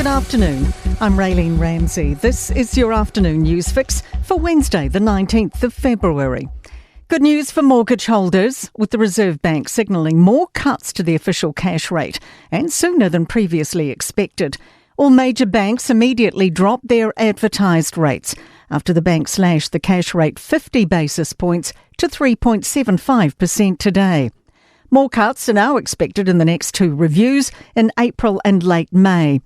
Good afternoon. I'm Raylene Ramsey. This is your afternoon news fix for Wednesday, the 19th of February. Good news for mortgage holders, with the Reserve Bank signalling more cuts to the official cash rate, and sooner than previously expected. All major banks immediately dropped their advertised rates after the bank slashed the cash rate 50 basis points to 3.75% today. More cuts are now expected in the next two reviews in April and late May.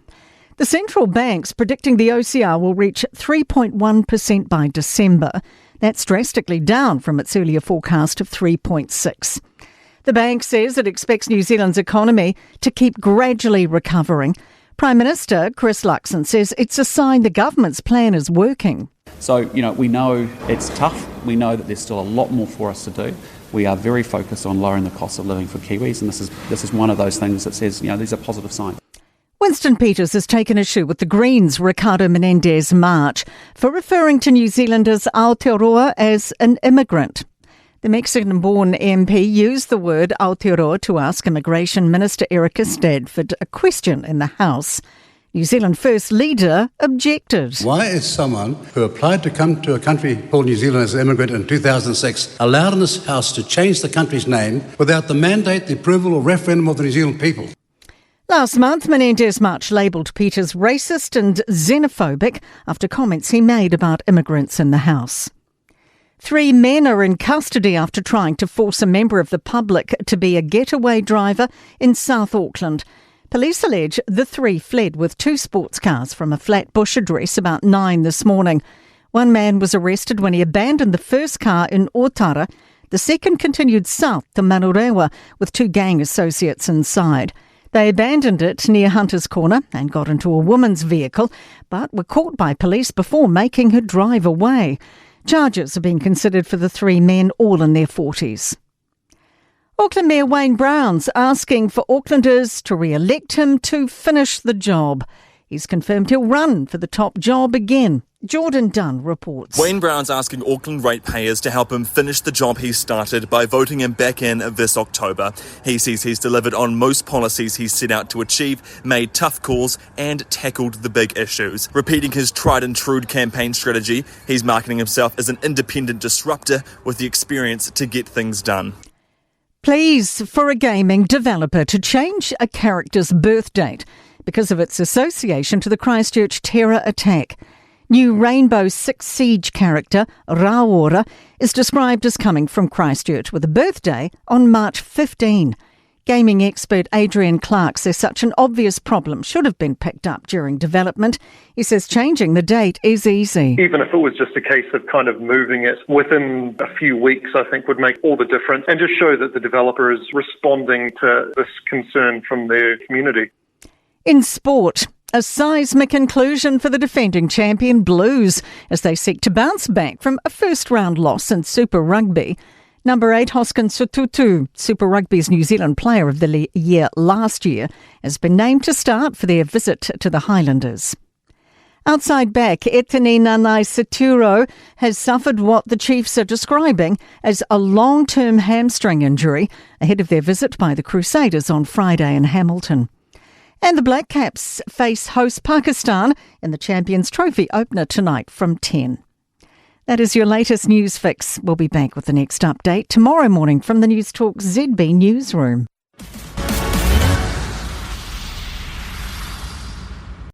The central bank's predicting the OCR will reach 3.1% by December. That's drastically down from its earlier forecast of 3.6%. The bank says it expects New Zealand's economy to keep gradually recovering. Prime Minister Chris Luxon says it's a sign the government's plan is working. So, we know it's tough. We know that there's still a lot more for us to do. We are very focused on lowering the cost of living for Kiwis, and this is one of those things that says, these are positive signs. Winston Peters has taken issue with the Greens' Ricardo Menendez March for referring to New Zealanders Aotearoa as an immigrant. The Mexican-born MP used the word Aotearoa to ask Immigration Minister Erica Stadford a question in the House. New Zealand First Leader objected. Why is someone who applied to come to a country called New Zealand as an immigrant in 2006 allowed in this House to change the country's name without the mandate, the approval or referendum of the New Zealand people? Last month, Menendez March labelled Peters racist and xenophobic after comments he made about immigrants in the House. 3 men are in custody after trying to force a member of the public to be a getaway driver in South Auckland. Police allege the 3 fled with 2 sports cars from a Flatbush address about 9 this morning. One man was arrested when he abandoned the first car in Otara. The second continued south to Manurewa with 2 gang associates inside. They abandoned it near Hunter's Corner and got into a woman's vehicle, but were caught by police before making her drive away. Charges are being considered for the 3 men, all in their 40s. Auckland Mayor Wayne Brown's asking for Aucklanders to re-elect him to finish the job. He's confirmed he'll run for the top job again. Jordan Dunn reports. Wayne Brown's asking Auckland ratepayers to help him finish the job he started by voting him back in this October. He says he's delivered on most policies he set out to achieve, made tough calls and tackled the big issues. Repeating his tried and true campaign strategy, he's marketing himself as an independent disruptor with the experience to get things done. Pleas for a gaming developer to change a character's birth date because of its association to the Christchurch terror attack. New Rainbow Six Siege character, Raora, is described as coming from Christchurch with a birthday on March 15. Gaming expert Adrian Clark says such an obvious problem should have been picked up during development. He says changing the date is easy. Even if it was just a case of kind of moving it within a few weeks, I think would make all the difference and just show that the developer is responding to this concern from their community. In sport, a seismic inclusion for the defending champion Blues as they seek to bounce back from a first-round loss in Super Rugby. Number 8 Hoskin Sotutu, Super Rugby's New Zealand Player of the Year last year, has been named to start for their visit to the Highlanders. Outside back, Etani Nanai Saturo has suffered what the Chiefs are describing as a long-term hamstring injury ahead of their visit by the Crusaders on Friday in Hamilton. And the Black Caps face host Pakistan in the Champions Trophy opener tonight from 10. That is your latest news fix. We'll be back with the next update tomorrow morning from the Newstalk ZB newsroom.